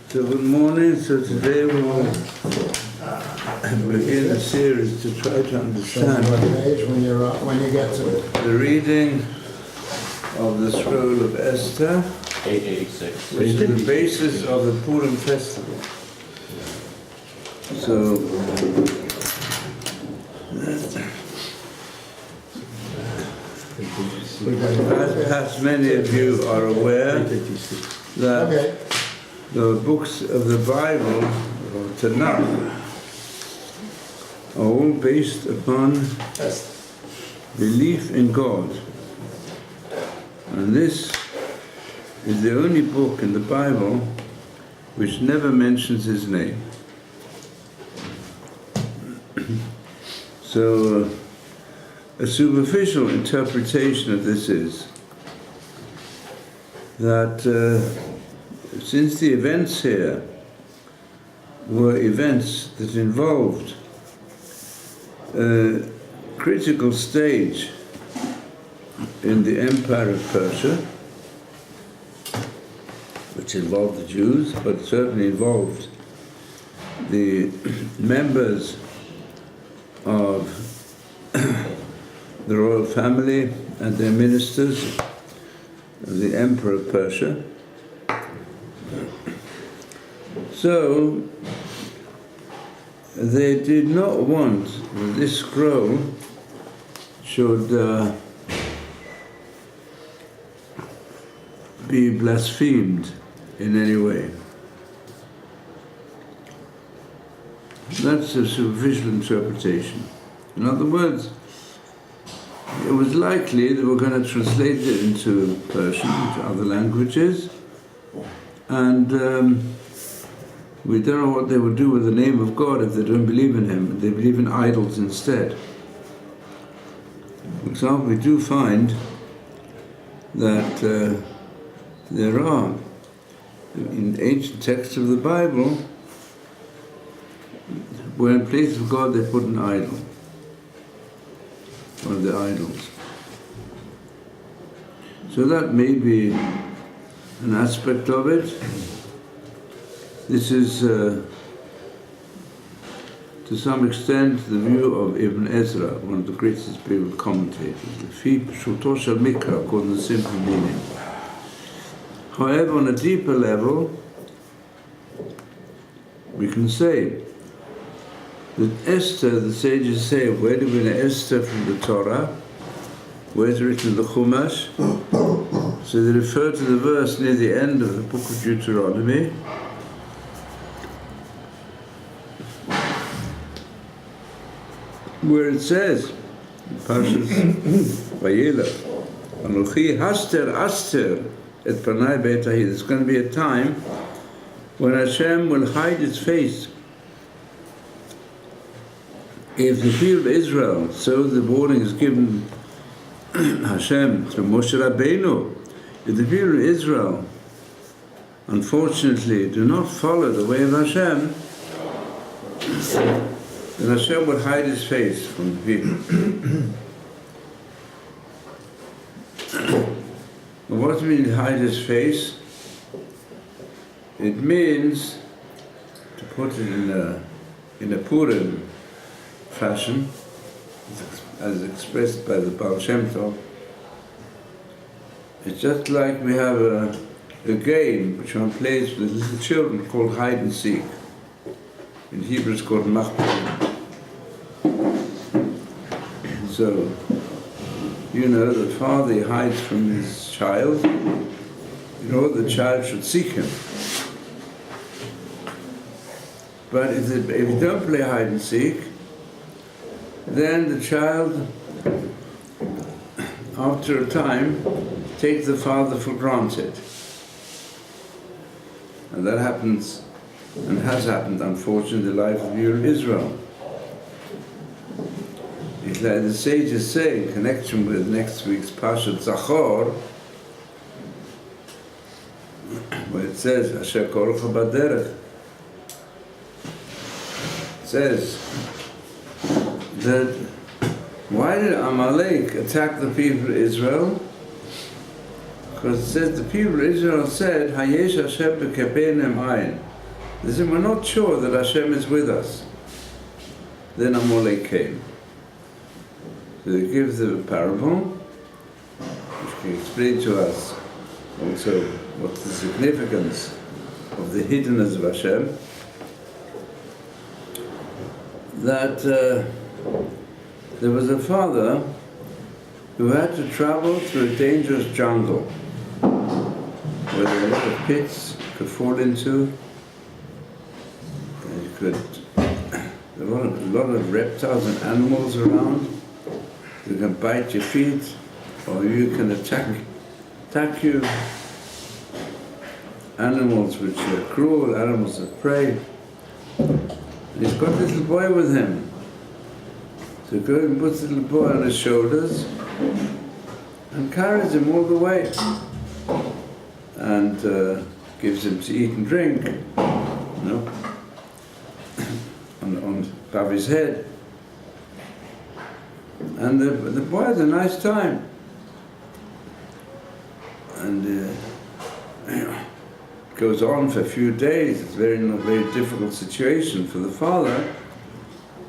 So good morning. So today we'll begin a series to try to understand when you get to it. the reading of the scroll of Esther, 886. which is the basis of the Purim festival. So perhaps many of you are aware that the books of the Bible, or Tanakh, are all based upon belief in God. And this is the only book in the Bible which never mentions his name. So a superficial interpretation of this is that since the events here were events that involved a critical stage in the Empire of Persia, which involved the Jews, but certainly involved the members of the royal family and their ministers of the Emperor of Persia. So they did not want that this scroll should be blasphemed in any way. That's a superficial interpretation. In other words, it was likely they were going to translate it into Persian, into other languages, and we don't know what they would do with the name of God if they don't believe in Him. They believe in idols instead. For example, we do find that there are, in ancient texts of the Bible, where in place of God they put an idol, one of the idols. So that may be an aspect of it. This is, to some extent, the view of Ibn Ezra, one of the greatest biblical commentators, Fi Pshuto Shel Mikra, according to the simple meaning. However, on a deeper level, we can say that Esther, the sages say, where do we know Esther from the Torah? Where is it written in the Chumash? So they refer to the verse near the end of the book of Deuteronomy, where it says, Parshas Vayelech, Anochi haster aster et panai beit ha'i. There's going to be a time when Hashem will hide His face. If the people of Israel, so the warning is given Hashem through Moshe Rabbeinu, if the people of Israel, unfortunately, do not follow the way of Hashem, then Hashem will hide His face from the people. Well, what do you mean hide His face? It means, to put it in a Purim fashion, as expressed by the Baal Shem Tov, it's just like we have a game which one plays with little children called hide and seek. In Hebrew it's called machpelah. So, you know, the father hides from his child. You know, the child should seek him. But if you don't play hide and seek, then the child, after a time, takes the father for granted. And that happens, and has happened, unfortunately, in the life of the people of Israel. It's like the sages say, in connection with next week's Parshat Zachor, where it says, Asher Korcha Baderech, it says that why did Amalek attack the people of Israel? Because it says the people of Israel said, Hayesh Hashem b'kepeinem ayin. They said, we're not sure that Hashem is with us. Then Amalek came. So he gives the parable, which can explain to us also what's the significance of the hiddenness of Hashem. That there was a father who had to travel through a dangerous jungle where there were a lot of pits you could fall into, and there were a lot of reptiles and animals around. You can bite your feet, or you can attack you. Animals which are cruel, animals of prey. And he's got a little boy with him. So he goes and puts the little boy on his shoulders and carries him all the way. And gives him to eat and drink, on Pavi's head. And the boy has a nice time. And goes on for a few days. It's a very difficult situation for the father.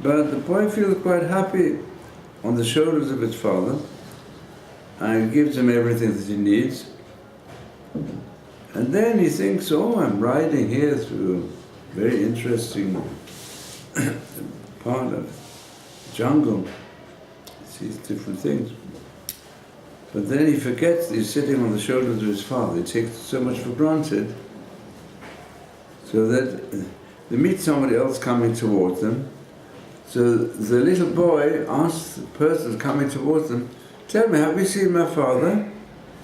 But the boy feels quite happy on the shoulders of his father, and gives him everything that he needs. And then he thinks, oh, I'm riding here through a very interesting part of the jungle. He sees different things. But then he forgets that he's sitting on the shoulders of his father. He takes so much for granted, so that they meet somebody else coming towards them. So the little boy asks the person coming towards them, tell me, have you seen my father?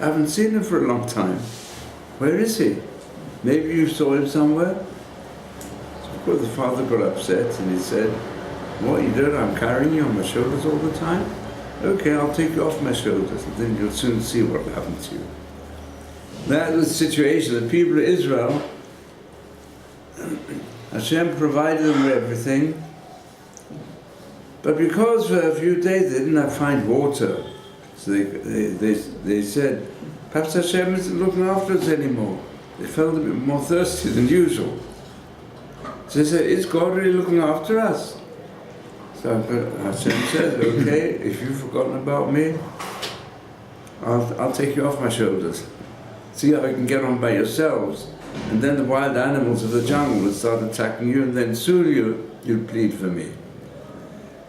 I haven't seen him for a long time. Where is he? Maybe you saw him somewhere? So of course the father got upset and he said, what, you don't, I'm carrying you on my shoulders all the time? Okay, I'll take you off my shoulders, and then you'll soon see what will happen to you. That was the situation. The people of Israel, Hashem provided them with everything, but because for a few days they didn't find water, so they said, perhaps Hashem isn't looking after us anymore. They felt a bit more thirsty than usual. So they said, is God really looking after us? So Hashem says, okay, if you've forgotten about me, I'll take you off my shoulders. See how you can get on by yourselves. And then the wild animals of the jungle will start attacking you, and then soon you'll plead for me.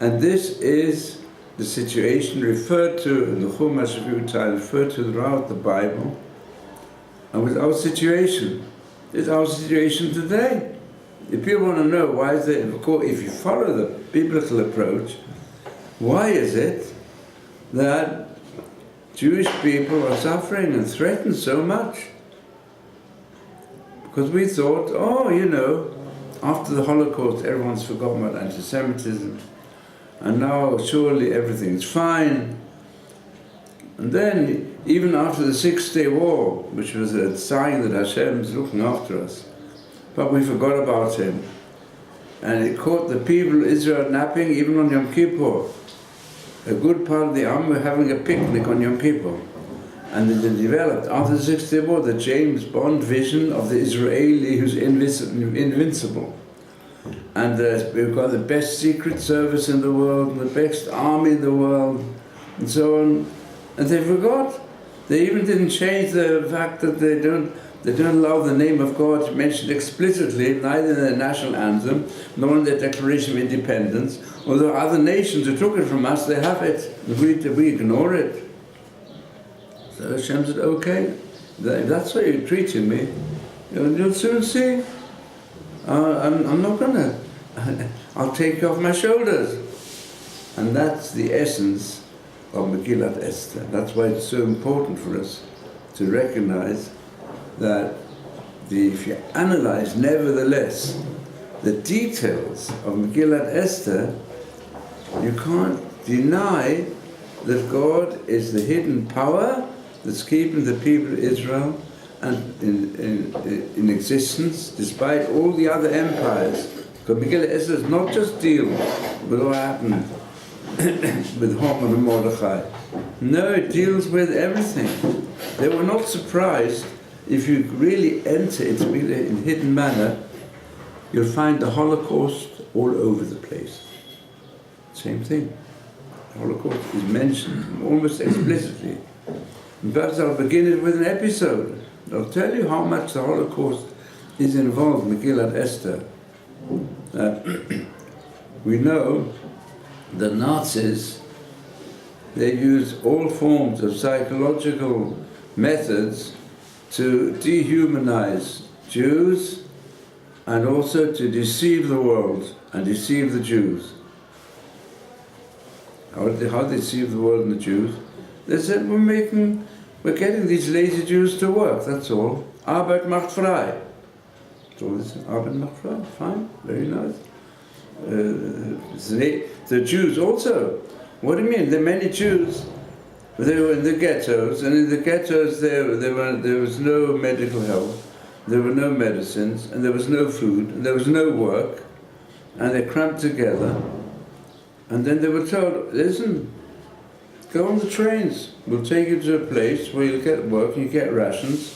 And this is the situation referred to in the Chumash a few times, referred to throughout the Bible. And with our situation, it's our situation today. If people want to know why is it, if you follow the biblical approach, why is it that Jewish people are suffering and threatened so much? Because we thought, after the Holocaust everyone's forgotten about anti-Semitism, and now surely everything's fine. And then, even after the 6-Day War, which was a sign that Hashem's looking after us, but we forgot about him. And it caught the people of Israel napping even on Yom Kippur. A good part of the army were having a picnic on Yom Kippur. And they developed, after the 6th War, the James Bond vision of the Israeli who's invincible. And we've got the best secret service in the world, and the best army in the world, and so on. And they forgot. They even didn't change the fact that they don't allow the name of God mentioned explicitly, neither in their national anthem, nor in their Declaration of Independence. Although other nations who took it from us, they have it. We ignore it. So Hashem said, okay, if that's how you're treating me, you'll soon see. I'm not gonna, I'll take you off my shoulders. And that's the essence of Megillat Esther. That's why it's so important for us to recognize that if you analyze, nevertheless, the details of Megillat Esther, you can't deny that God is the hidden power that's keeping the people of Israel and in existence, despite all the other empires. Because Megillat Esther does not just deal with what happened with Haman and Mordechai. No, it deals with everything. They were not surprised if you really enter into Megillah in a hidden manner, you'll find the Holocaust all over the place. Same thing. The Holocaust is mentioned almost explicitly. And perhaps I'll begin it with an episode. I'll tell you how much the Holocaust is involved in Megillat Esther. We know the Nazis, they used all forms of psychological methods to dehumanize Jews and also to deceive the world and deceive the Jews. How did they deceive the world and the Jews? They said, we're getting these lazy Jews to work, that's all. Arbeit macht frei. So this is Arbeit macht frei, fine, very nice. The Jews also, what do you mean? There are many Jews, they were in the ghettos, and in the ghettos there was no medical help, there were no medicines, and there was no food, and there was no work, and they cramped together. And then they were told, listen, go on the trains, we'll take you to a place where you'll get work and you get rations,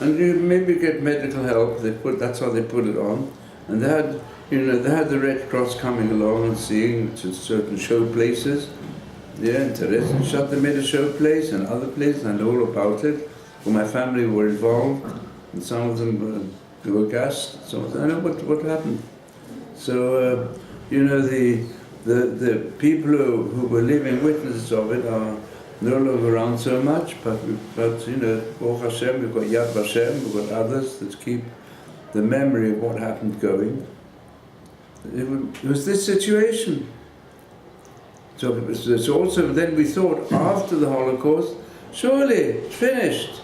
and you maybe get medical help. That's how they put it on. And they had, they had the Red Cross coming along and seeing to certain show places. Yeah, in Theresienstadt they made a show place, and other places, I know all about it. Well, my family were involved, and some of them were gassed. So I know what happened. So, the people who were living witnesses of it are no longer around so much, but Baruch Hashem, we've got Yad Vashem, we've got others that keep the memory of what happened going. It was this situation. So it's also, then we thought after the Holocaust, surely it's finished.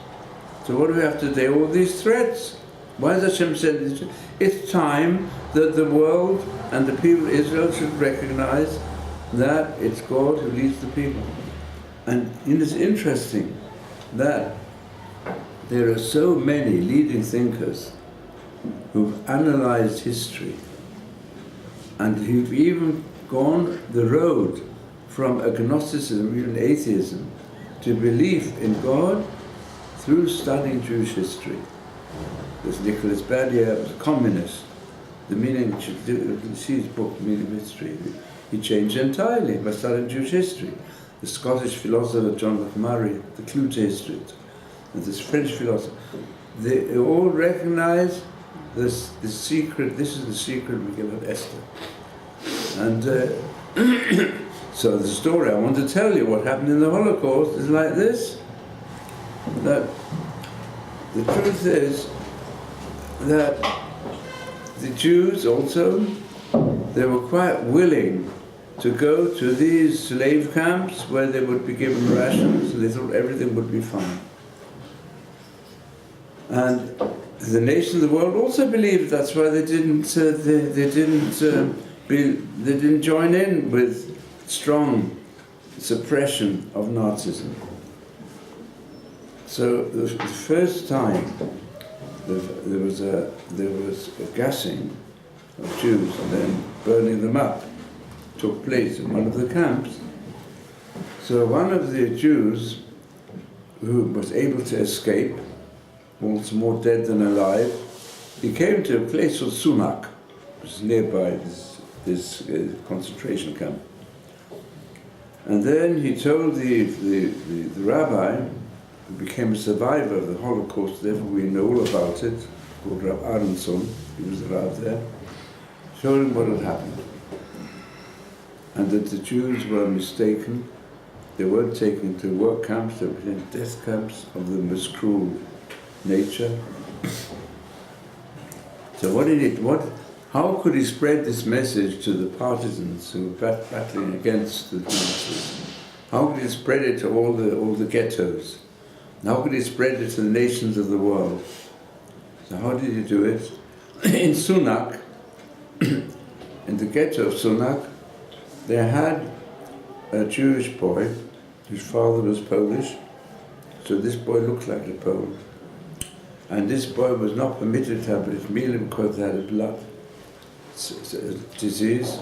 So what do we have to do? All these threats. Why has Hashem said this? It's time that the world and the people of Israel should recognize that it's God who leads the people. And it's interesting that there are so many leading thinkers who've analyzed history and who've even gone the road from agnosticism, even atheism, to belief in God through studying Jewish history. There's Nicholas Badia, was a communist. The meaning, you can see his book, Meaning of History. He changed entirely by studying Jewish history. The Scottish philosopher John McMurray, the clue to history, and this French philosopher, they all recognize this secret. This is the secret we give of Esther. And so the story I want to tell you, what happened in the Holocaust, is like this. That the truth is that the Jews also, they were quite willing to go to these slave camps where they would be given rations, and they thought everything would be fine. And the nations of the world also believed. That's why they didn't join in with strong suppression of Nazism. So the first time there was a gassing of Jews and then burning them up took place in one of the camps. So one of the Jews who was able to escape, was more dead than alive, he came to a place called Sunak, which is nearby this concentration camp. And then he told the rabbi, who became a survivor of the Holocaust, therefore we know all about it, called Rav Aronson, he was the rabbi there, showed him what had happened. And that the Jews were mistaken. They weren't taken to work camps, they were in death camps of the most cruel nature. So how could he spread this message to the partisans who were battling against the Nazis? How could he spread it to all the ghettos? How could he spread it to the nations of the world? So how did he do it? In Sunak, in the ghetto of Sunak, they had a Jewish boy whose father was Polish, so this boy looked like a Pole. And this boy was not permitted to have brit milah because they had a blood disease.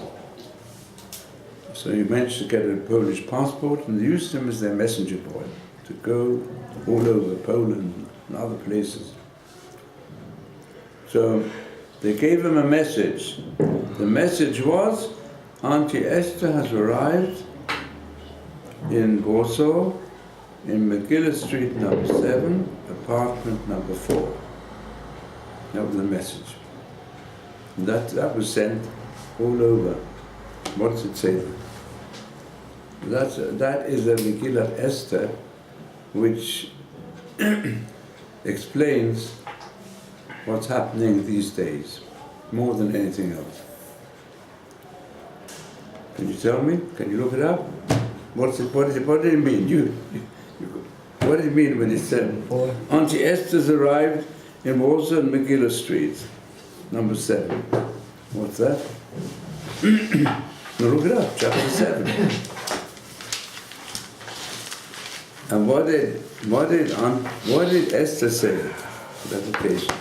So he managed to get a Polish passport, and they used him as their messenger boy to go all over Poland and other places. So They gave him a message. The message was, Auntie Esther has arrived in Warsaw, in Megillah Street number 7, apartment number 4. That was the message. And that was sent all over. What does it say? That is the Megillah Esther, which explains what's happening these days, more than anything else. Can you tell me? Can you look it up? What did it mean? What did it mean when it said, Auntie Esther's arrived in Warsaw and Megillah Street, number 7. What's that? Now look it up, chapter 7. And what did Esther say on that occasion?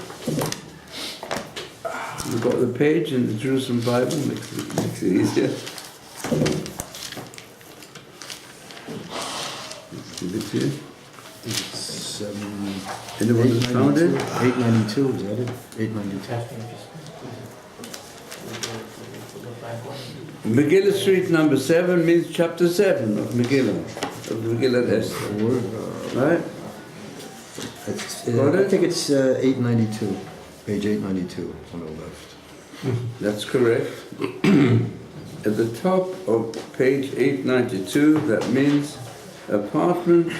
You've got the page in the Jerusalem Bible, makes it easier. Give it to you. It's Anyone who's found it? 892, is that it? 892. Megillah Street number 7 means chapter 7 of Megillah, of Megillah Esther. Right? I think it's 892, page 892 on the left. That's correct. At the top of page 892, that means apartment,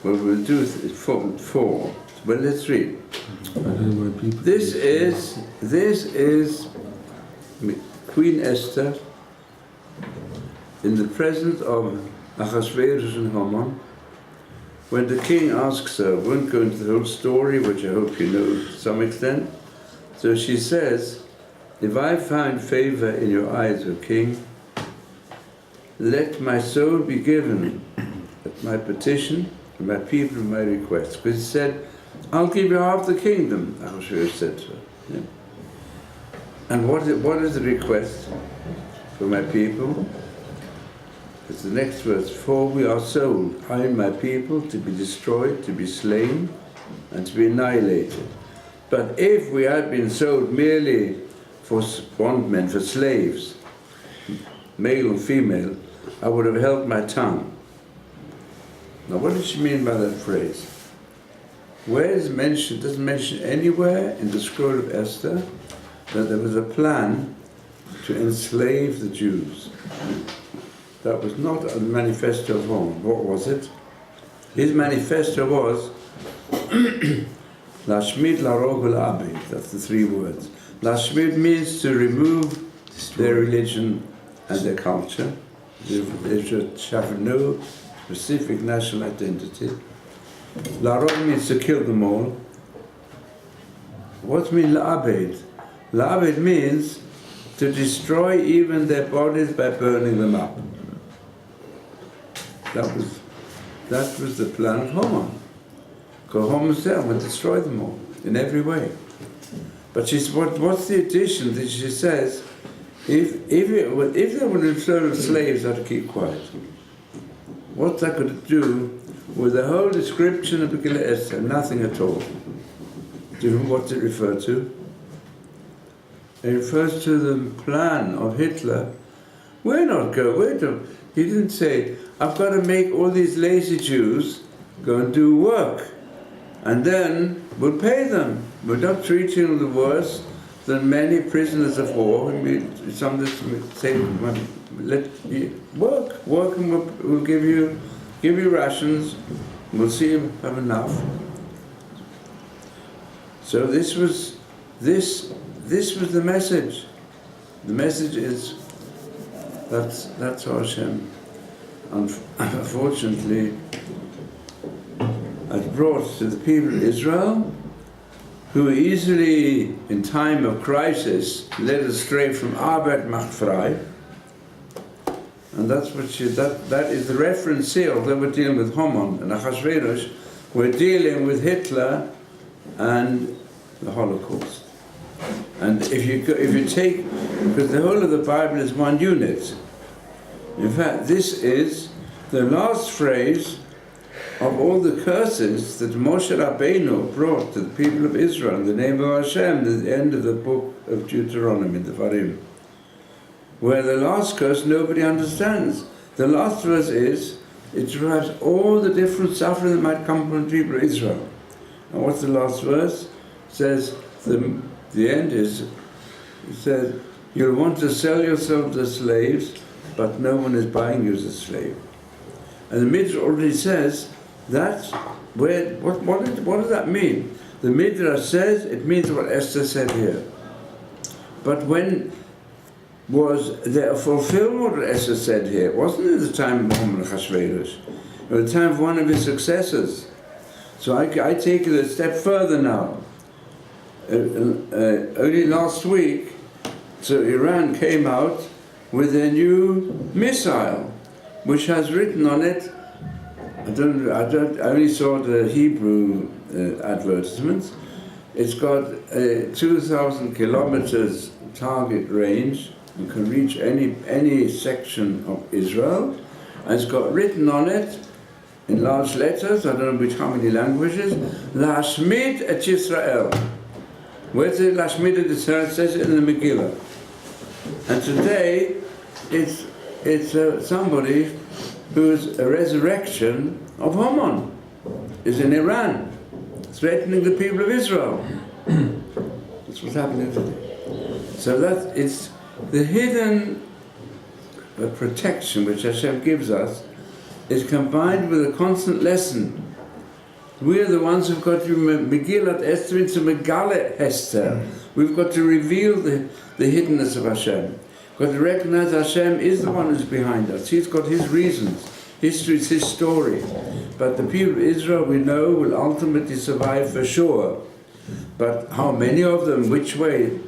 well, we'll do it 4. Well, let's read. This is Queen Esther in the presence of Ahasuerus and Haman. When the king asks her, I won't go into the whole story, which I hope you know to some extent. So she says, if I find favor in your eyes, O king, let my soul be given at my petition, and my people my request. Because he said, I'll give you half the kingdom, Ahasuerus said to her. Yeah. And what is the request for my people? It's the next verse. For we are sold, I and my people, to be destroyed, to be slain, and to be annihilated. But if we had been sold merely for bondmen, for slaves, male and female, I would have held my tongue. Now what does she mean by that phrase? Where is mentioned, doesn't mention anywhere in the scroll of Esther that there was a plan to enslave the Jews. That was not a manifesto of Haman. What was it? His manifesto was Lashmid Larog Abid. That's the 3 words. Lashmid means to remove their religion and their culture. They should have no specific national identity. Larog means to kill them all. What means La'abed? La'abed means to destroy even their bodies by burning them up. That was the plan of Haman. Because Haman said, I'm going to destroy them all in every way. But what's the addition that she says? If they were to throw slaves, I had to keep quiet. What's that going to do with the whole description of Megillah Esther? Nothing at all. Do you know what it refers to? It refers to the plan of Hitler. He didn't say, I've got to make all these lazy Jews go and do work, and then we'll pay them. We're not treating them worse than many prisoners of war. Some say, let you work, and we'll give you rations. We'll see you have enough. So this was the message. The message is that's how Hashem, unfortunately, has brought to the people of Israel, who easily, in time of crisis, led astray from Arbeit macht frei. And that's what that is the reference here. Although we're dealing with Haman and Ahasuerus, we're dealing with Hitler and the Holocaust. And if you take, because the whole of the Bible is one unit. In fact, this is the last phrase of all the curses that Moshe Rabbeinu brought to the people of Israel in the name of Hashem, at the end of the book of Deuteronomy, the Purim, where the last curse nobody understands. The last verse is, it describes all the different suffering that might come from the people of Israel. And what's the last verse? It says, the end is, it says, you'll want to sell yourselves as slaves, but no one is buying you as a slave. And the Midrash already says, that's where, what does that mean? The Midrash says, it means what Esther said here. But when was there a fulfillment of what Esther said here? It wasn't at the time of Haman Achashverosh, but at the time of one of his successors. So I take it a step further now. Only last week, so Iran came out with a new missile, which has written on it, I only saw the Hebrew advertisements. It's got 2,000 kilometers target range. You can reach any section of Israel. And it's got written on it, in large letters, I don't know how many languages, Lashmid et Yisrael. Where's the Lashmid et Yisrael? It says it in the Megillah. And today, it's somebody who's a resurrection of Haman, is in Iran, threatening the people of Israel. That's what's happening today. So it's the hidden protection which Hashem gives us is combined with a constant lesson. We are the ones who've got to Megillat Esther into Megalet Esther. We've got to reveal the hiddenness of Hashem. We've got to recognize Hashem is the one who's behind us. He's got his reasons. History is his story. But the people of Israel, we know, will ultimately survive for sure. But how many of them, which way,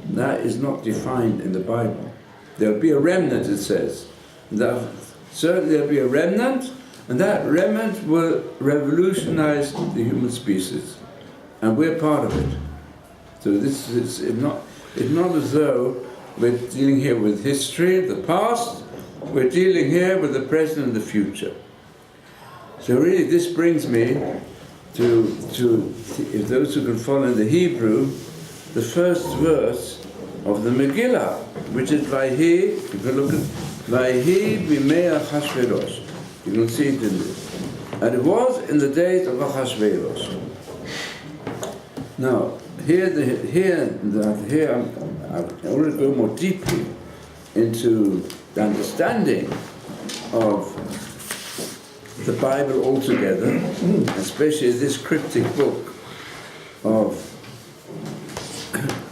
that is not defined in the Bible. There'll be a remnant, it says. Certainly there'll be a remnant, and that remnant will revolutionize the human species. And we're part of it. So this is it's not as though we're dealing here with history, the past, we're dealing here with the present and the future. So really this brings me to if those who can follow in the Hebrew, the first verse of the Megillah, which is Vayhi, you can look at Vayhi b'mei Achashverosh. You can see it in this. And it was in the days of Achashverosh. Now, here I want to go more deeply into the understanding of the Bible altogether, especially this cryptic book of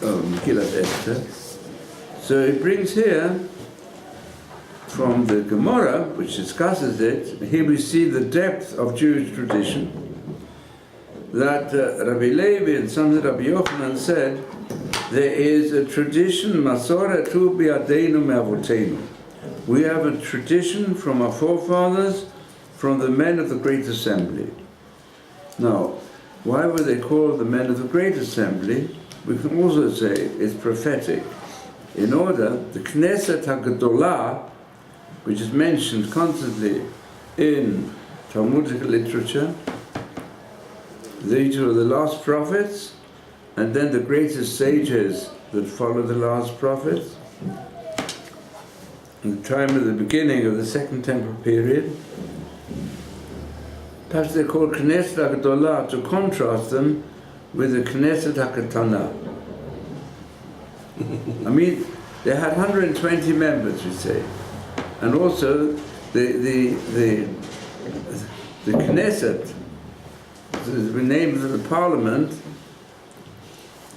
Megillat Esther. So it brings here from the Gemara, which discusses it, here we see the depth of Jewish tradition, that Rabbi Levi and some of Rabbi Yochanan said, there is a tradition, Masora tu bi'adeinu me'avotenu. We have a tradition from our forefathers, from the men of the Great Assembly. Now, why were they called the men of the Great Assembly? We can also say it's prophetic. In order, the Knesset HaGedolah, which is mentioned constantly in Talmudic literature, these were the last prophets, and then the greatest sages that followed the last prophets. In the time of the beginning of the Second Temple period, perhaps they're called Knesset HaGedolah to contrast them with the Knesset HaKetana. I mean, they had 120 members, we say, and also the Knesset, the name of the parliament.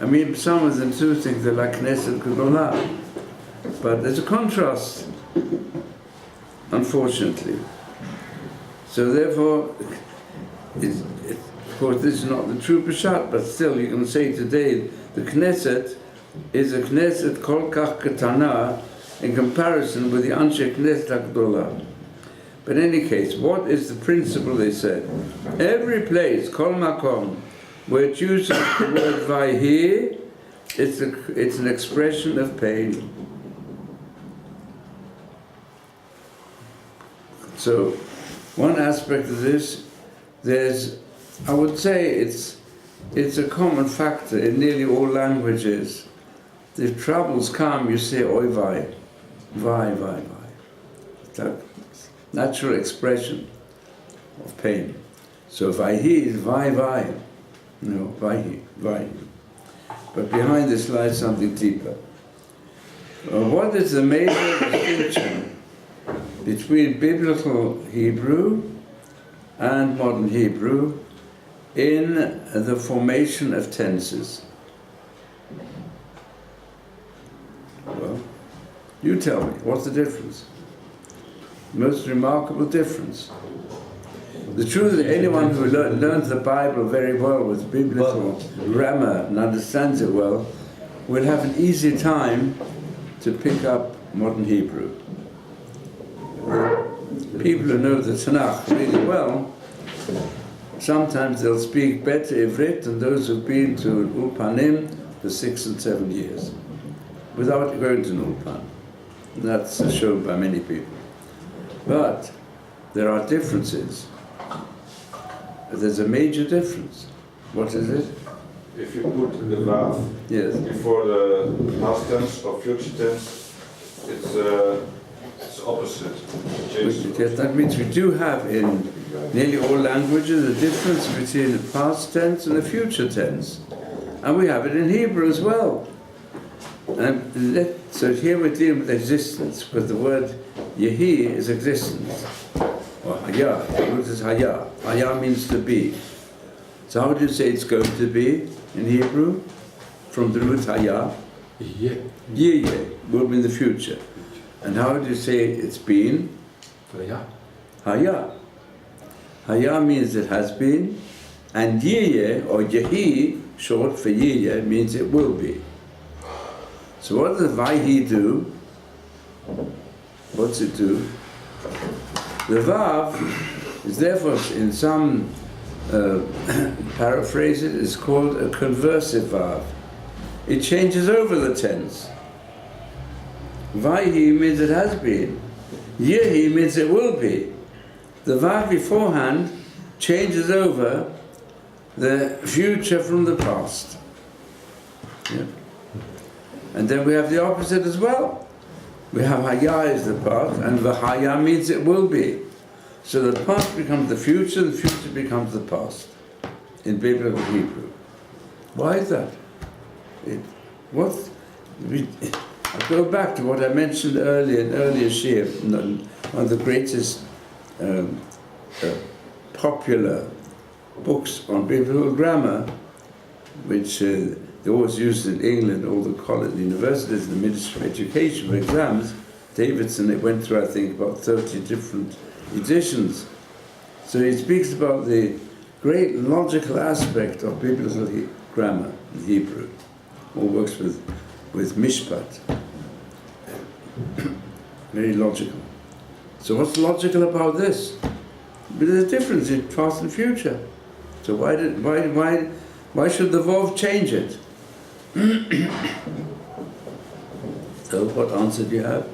I mean, some of them too think they're like Knesset Gedolah, but there's a contrast, unfortunately. So therefore, of course, this is not the true Peshat, but still you can say today the Knesset is a Knesset kol kach ketana in comparison with the Anshe Knesset HaGedolah. But in any case, what is the principle, they said? Every place, kol makom, where it uses the word vayhi, it's an expression of pain. So, one aspect of this I would say it's a common factor in nearly all languages. If troubles come, you say oi vai, vai, vai, vai. It's a natural expression of pain. So vaihi is vai, vai. No, vaihi, vai. But behind this lies something deeper. What is the major distinction between biblical Hebrew and modern Hebrew in the formation of tenses? Well, you tell me, what's the difference? Most remarkable difference. The truth is, anyone who learns the Bible very well with biblical grammar and understands it well will have an easy time to pick up modern Hebrew. People who know the Tanakh really well, sometimes they'll speak better Ivrit than those who've been to Ulpanim for 6 and 7 years, without going to an Ulpan. That's shown by many people. But there are differences. There's a major difference. What is it? If you put the vav Yes. before the past tense or future tense, it's opposite. Yes, that means we do have in nearly all languages a difference between the past tense and the future tense. And we have it in Hebrew as well. So here we're dealing with existence, because the word yehi is existence. Or haya, the root is haya. Haya means to be. So how do you say it's going to be in Hebrew? From the root haya? Yeh will be in the future. And how do you say it's been? Haya. Haya means it has been, and yeh or yehi, short for yeh, means it will be. So what does vaihi do? What's it do? The vav is therefore, in some paraphrases, is called a conversive vav. It changes over the tense. Vaihi means it has been. Yehi means it will be. The vav beforehand changes over the future from the past. Yeah. And then we have the opposite as well. We have haya is the past, and v'haya means it will be. So the past becomes the future becomes the past in biblical Hebrew. Why is that? I go back to what I mentioned earlier in earlier Shir, one of the greatest popular books on biblical grammar, which they always used in England, all the college universities, the Ministry of Education for exams. Davidson, it went through, I think, about 30 different editions. So he speaks about the great logical aspect of biblical grammar in Hebrew. All works with mishpat. Very logical. So what's logical about this? But there's a difference in past and future. So why should the vav change it? So what answer do you have?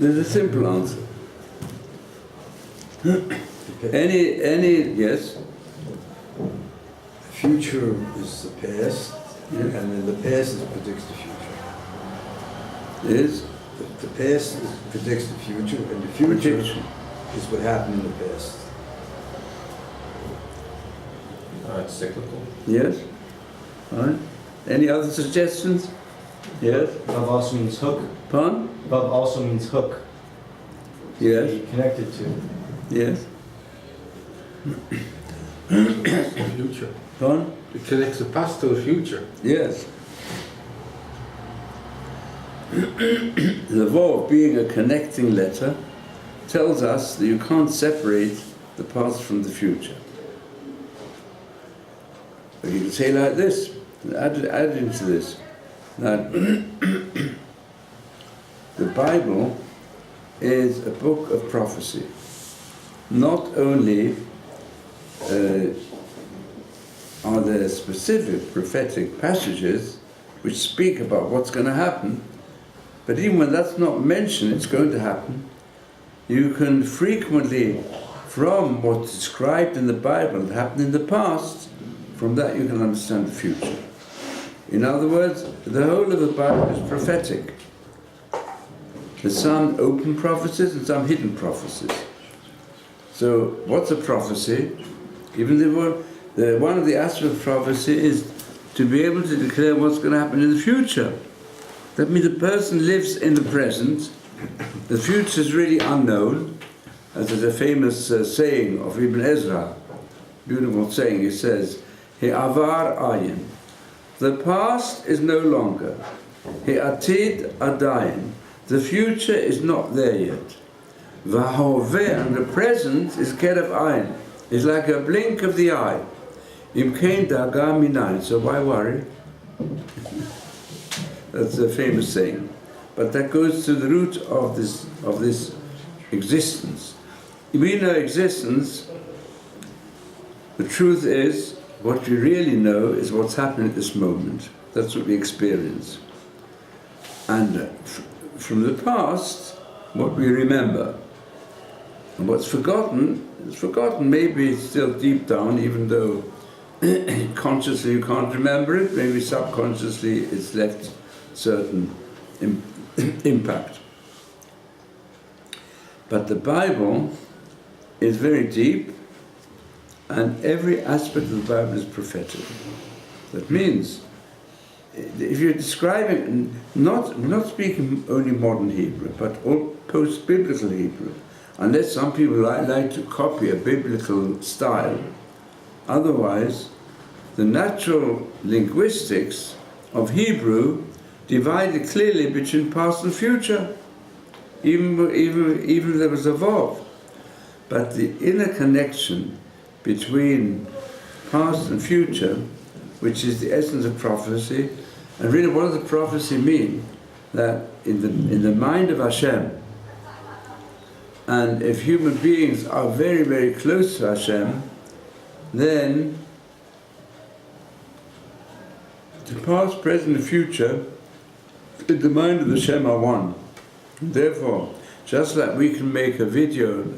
There's a simple answer. Yes? The future is the past, Yes. and then the past predicts the future. Yes? The past predicts the future, and the future Prediction. is what happened in the past. It's cyclical. Yes? All right. Any other suggestions? Yes? Vav also means hook. Pardon? Vav also means hook. Yes? Be connected to. Yes? The future. Pardon? It connects the past to the future. Yes. The vav, being a connecting letter, tells us that you can't separate the past from the future. But you can say like this, add into this, that the Bible is a book of prophecy. Not only are there specific prophetic passages which speak about what's going to happen, but even when that's not mentioned, it's going to happen, you can frequently, from what's described in the Bible that happened in the past, from that you can understand the future. In other words, the whole of the Bible is prophetic. There's some open prophecies and some hidden prophecies. So, what's a prophecy? One of the aspects of prophecy is to be able to declare what's going to happen in the future. That means the person lives in the present. The future is really unknown. As there's a famous saying of Ibn Ezra, beautiful saying, he says, Avar ayin. The past is no longer. Atid adayin. The future is not there yet. V'hoveh, and the present is kerev ayin. It's like a blink of the eye. Imkein daga minayin. So why worry? That's a famous saying. But that goes to the root of this existence. We know existence. The truth is, what we really know is what's happening at this moment. That's what we experience. And from the past, what we remember. And what's forgotten is forgotten. Maybe it's still deep down, even though consciously you can't remember it, maybe subconsciously it's left certain impact. But the Bible is very deep, and every aspect of the Bible is prophetic. That means, if you're describing, we're not speaking only modern Hebrew, but all post-biblical Hebrew, unless some people like to copy a biblical style. Otherwise, the natural linguistics of Hebrew divided clearly between past and future, even there was a vav. But the inner connection between past and future, which is the essence of prophecy, and really what does the prophecy mean? That in the mind of Hashem, and if human beings are very, very close to Hashem, then the past, present, and future in the mind of Hashem are one. Therefore, just like we can make a video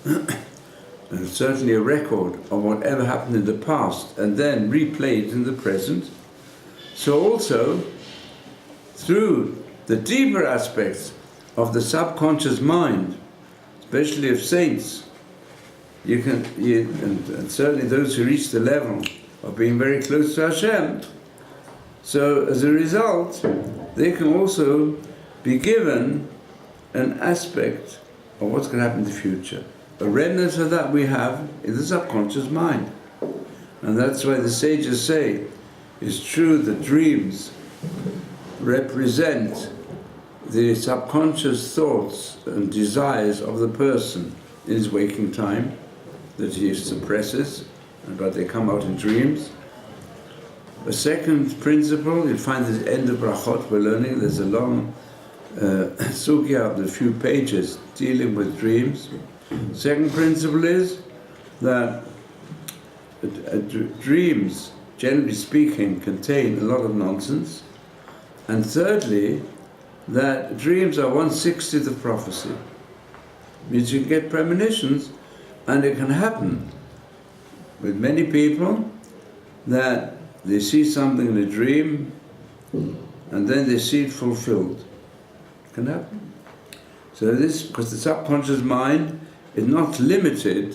and certainly a record of whatever happened in the past and then replay it in the present, so also through the deeper aspects of the subconscious mind, especially of saints, and certainly those who reach the level of being very close to Hashem, so as a result, they can also be given an aspect of what's going to happen in the future. A remnant of that we have in the subconscious mind. And that's why the sages say, it's true that dreams represent the subconscious thoughts and desires of the person in his waking time that he suppresses, but they come out in dreams. A second principle, you'll find at the end of Brachot we're learning, there's a long sugya of a few pages dealing with dreams. Second principle is that dreams, generally speaking, contain a lot of nonsense. And thirdly, that dreams are 1/60 of prophecy. Means you can get premonitions, and it can happen with many people that they see something in a dream and then they see it fulfilled. It can happen. So this, because the subconscious mind is not limited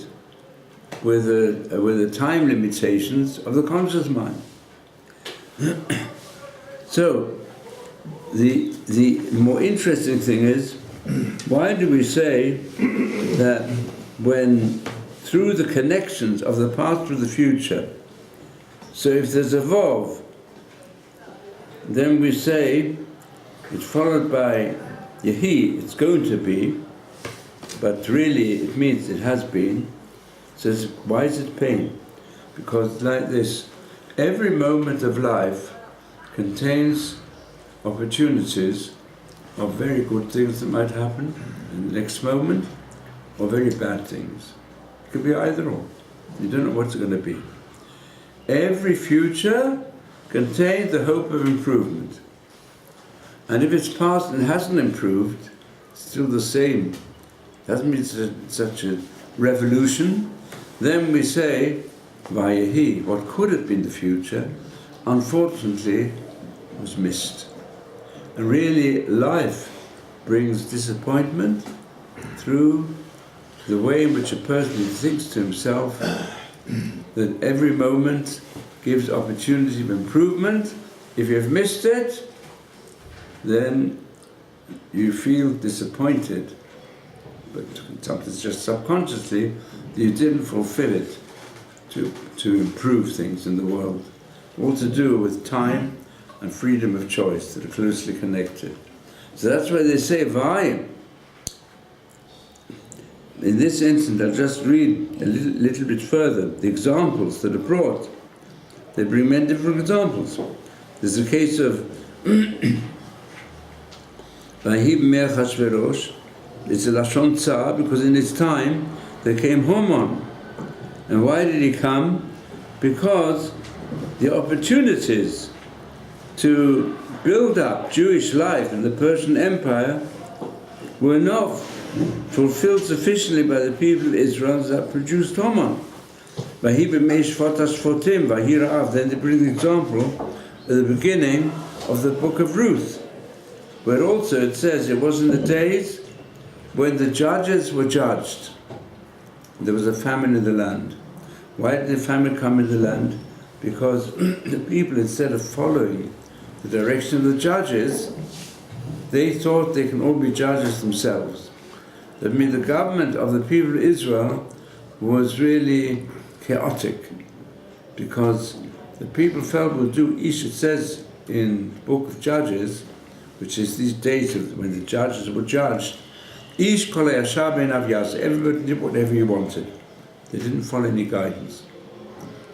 with the time limitations of the conscious mind. So the more interesting thing is, why do we say that when through the connections of the past to the future, so if there's a vav, then we say it's followed by yehi, it's going to be, but really it means it has been. So why is it pain? Because like this, every moment of life contains opportunities of very good things that might happen in the next moment, or very bad things. It could be either or. You don't know what's going to be. Every future contains the hope of improvement. And if it's past and hasn't improved, it's still the same Doesn't mean such a revolution. Then we say, Vayehi, what could have been the future, unfortunately, was missed. And really, life brings disappointment through the way in which a person thinks to himself that every moment gives opportunity of improvement. If you've missed it, then you feel disappointed. But sometimes just subconsciously, you didn't fulfill it to improve things in the world. All to do with time and freedom of choice that are closely connected. So that's why they say, Vai. In this instance, I'll just read a little bit further the examples that are brought. They bring many different examples. There's a case of Vahib Mer Hashverosh. It's a Lashon Tsar because in his time there came Haman. And why did he come? Because the opportunities to build up Jewish life in the Persian Empire were not fulfilled sufficiently by the people of Israel that produced Haman. Then they bring the example at the beginning of the book of Ruth, where also it says it was in the days when the judges were judged. There was a famine in the land. Why did the famine come in the land? Because the people, instead of following the direction of the judges, they thought they can all be judges themselves. That means the government of the people of Israel was really chaotic, because the people felt we'll do ish. It says in the book of Judges, which is these days of when the judges were judged, ish kol hayashar beinav yaseh. Everybody did whatever he wanted. They didn't follow any guidance.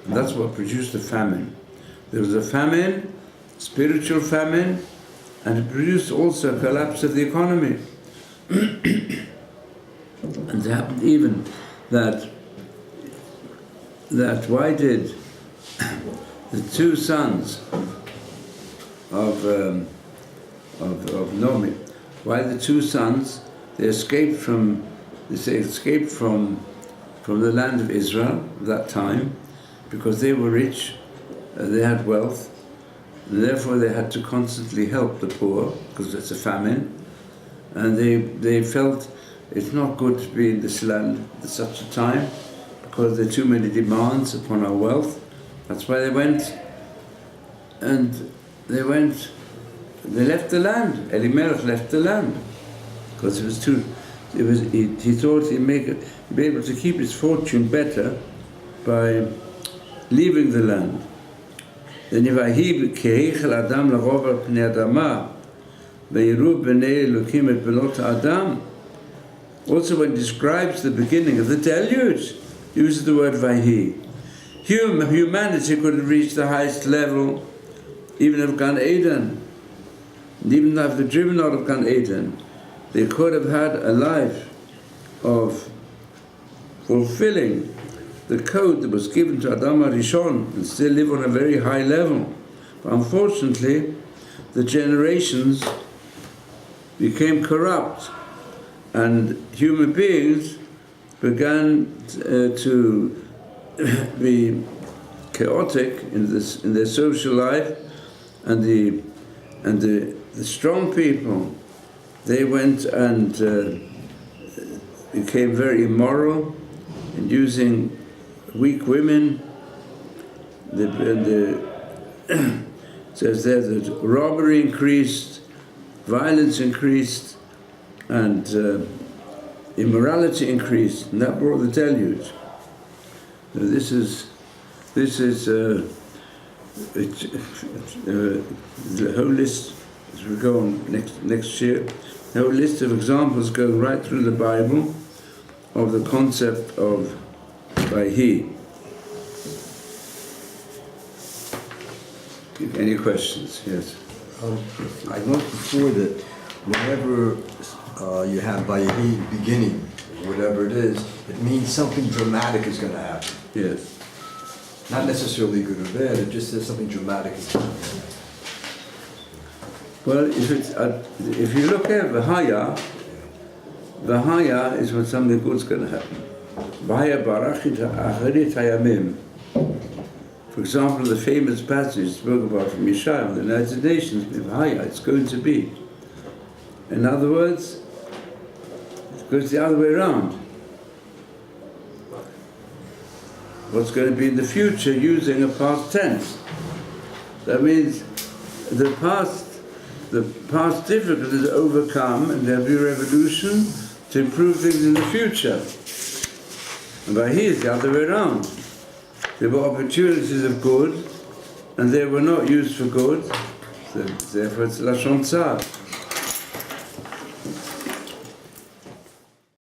And that's what produced the famine. There was a famine, spiritual famine, and it produced also a collapse of the economy. And it happened even that why did the two sons of Nomi, why the two sons, they escaped from the land of Israel at that time, because they were rich, they had wealth, and therefore they had to constantly help the poor, because it's a famine, and they felt it's not good to be in this land at such a time, because there are too many demands upon our wealth. That's why they left the land. Elimelech left the land, because he thought he'd be able to keep his fortune better by leaving the land. Then Adam also when it describes the beginning of the deluge, uses the word Vahi. Humanity could have reached the highest level even of Gan Eden. And even if they're driven out of Gan Eden, they could have had a life of fulfilling the code that was given to Adam HaRishon and still live on a very high level. But unfortunately, the generations became corrupt, and human beings began to be chaotic in their social life, and the strong people, they went and became very immoral and using weak women. It says there that robbery increased, violence increased, and immorality increased, and that brought the deluge. So this is the whole list, as we go on next year, the whole list of examples going right through the Bible of the concept of Vahi. Any questions? Yes. I noticed before that whenever you have Vahi beginning, whatever it is, it means something dramatic is going to happen. Yes. Not necessarily good or bad, it just says something dramatic is going to happen. Well, if you look at Vahaya, Vahaya is when something good's going to happen. Vahaya barachit acharit hayamim. For example, the famous passage spoke about from Yeshaya on the United Nations, Vahaya, it's going to be. In other words, it goes the other way around. What's going to be in the future using a past tense. That means the past difficulties overcome and there'll be revolution to improve things in the future. And by here, it's the other way around. There were opportunities of good and they were not used for good, so therefore it's Lashon Tzar.